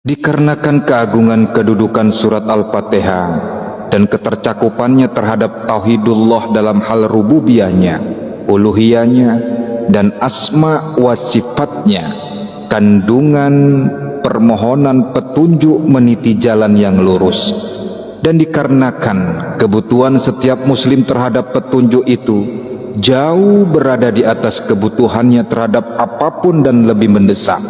Dikarenakan keagungan kedudukan surat Al-Fatihah dan ketercakupannya terhadap tauhidullah dalam hal rububiyahnya, uluhiyahnya, dan asma wa sifatnya, kandungan permohonan petunjuk meniti jalan yang lurus. Dan dikarenakan kebutuhan setiap muslim terhadap petunjuk itu jauh berada di atas kebutuhannya terhadap apapun dan lebih mendesak,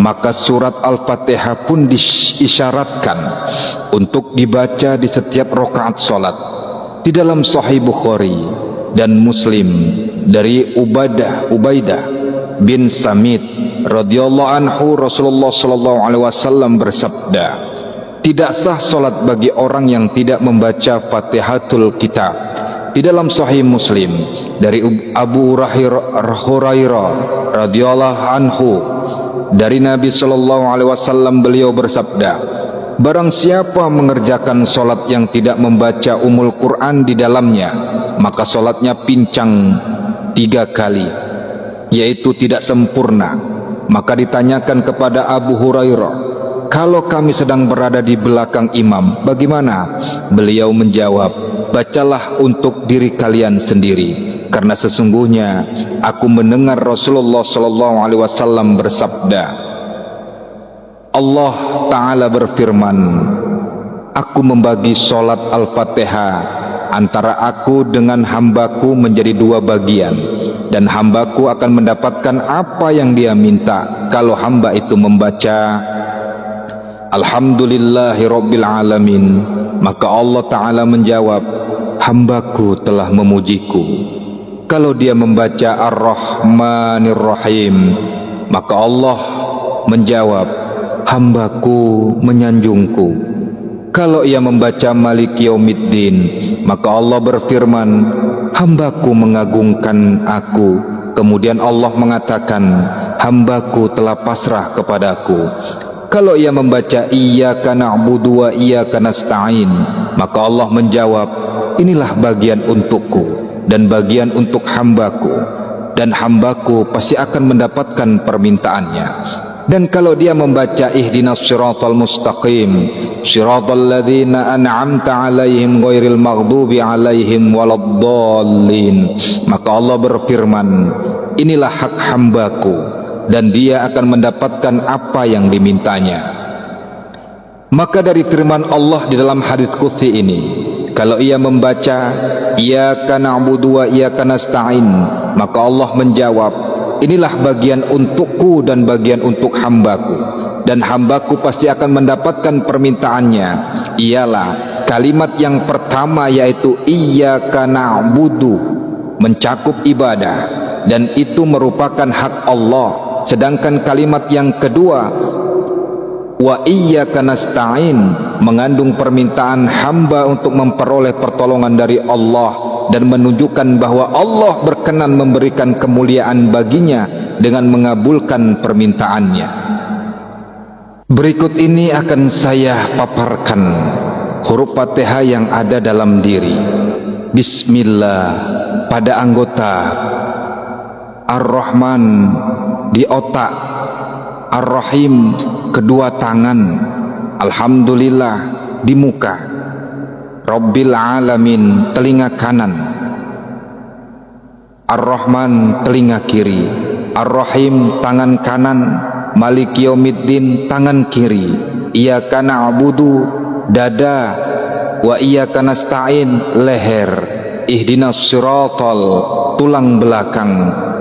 maka surat Al-Fatihah pun diisyaratkan untuk dibaca di setiap rakaat salat. Di dalam Sahih Bukhari dan Muslim dari Ubaidah bin Samit radhiyallahu anhu, Rasulullah sallallahu alaihi wasallam bersabda, "Tidak sah salat bagi orang yang tidak membaca Fatihatul Kitab." Di dalam Sahih Muslim dari Abu Hurairah radhiyallahu anhu, dari Nabi sallallahu alaihi wasallam, beliau bersabda, "Barang siapa mengerjakan salat yang tidak membaca Ummul Quran di dalamnya, maka salatnya pincang 3 kali, yaitu tidak sempurna." Maka ditanyakan kepada Abu Hurairah, "Kalau kami sedang berada di belakang imam, bagaimana?" Beliau menjawab, "Bacalah untuk diri kalian sendiri, karena sesungguhnya aku mendengar Rasulullah sallallahu alaihi wasallam bersabda, Allah Ta'ala berfirman, aku membagi salat Al-Fatihah antara aku dengan hambaku menjadi 2 bagian, dan hambaku akan mendapatkan apa yang dia minta kalau hamba itu membaca Alhamdulillahi Rabbil Alamin, maka Allah Ta'ala menjawab, hambaku telah memujiku. Kalau dia membaca Ar-Rahmanir Rahim, maka Allah menjawab, hambaku menyanjungku. Kalau ia membaca Malik Yaumiddin, maka Allah berfirman, hambaku mengagungkan aku. Kemudian Allah mengatakan, hambaku telah pasrah kepadaku. Kalau ia membaca Iyyaka na'budu wa iyyaka nasta'in, maka Allah menjawab, inilah bagian untukku dan bagian untuk hambaku, dan hambaku pasti akan mendapatkan permintaannya. Dan kalau dia membaca ihdinas siratal mustaqim, siratal ladzina an'amta alaihim ghairil maghdubi alaihim waladdallin, maka Allah berfirman, inilah hak hambaku, dan dia akan mendapatkan apa yang dimintanya. Maka dari firman Allah di dalam hadis qudsi ini, kalau ia membaca Iyyaka na'budu wa iyyaka nasta'in, maka Allah menjawab, inilah bagian untukku dan bagian untuk hambaku, dan hambaku pasti akan mendapatkan permintaannya. Ialah kalimat yang pertama, yaitu Iyyaka na'budu, mencakup ibadah, dan itu merupakan hak Allah. Sedangkan kalimat yang kedua, wa iyyaka nasta'in, mengandung permintaan hamba untuk memperoleh pertolongan dari Allah dan menunjukkan bahwa Allah berkenan memberikan kemuliaan baginya dengan mengabulkan permintaannya. Berikut ini akan saya paparkan huruf Fatihah yang ada dalam diri. Bismillah pada anggota, Ar-Rahman di otak, Ar-Rahim kedua tangan, Alhamdulillah di muka, Rabbil Alamin telinga kanan, Ar-Rahman telinga kiri, Ar-Rahim tangan kanan, Malik Yaumiddin tangan kiri, Iyyaka na'budu dada, wa iyyaka nasta'in leher, ihdinas siratal tulang belakang,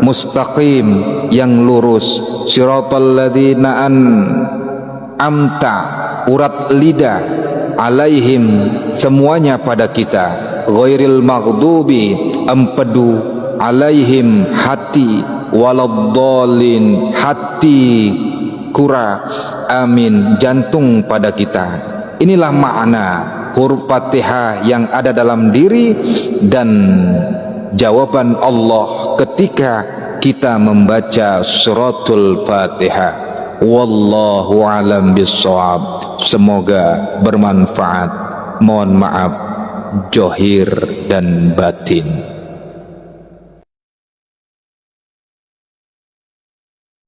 mustaqim yang lurus, siratal ladzina an'amta urat lidah, alaihim semuanya pada kita, ghairil maghdubi empedu, alaihim hati, waladdallin hati kura, amin jantung pada kita. Inilah makna huruf Fatihah yang ada dalam diri dan jawaban Allah ketika kita membaca suratul Fatihah. Wallahu alam bissawab. Semoga bermanfaat. Mohon maaf zahir dan batin.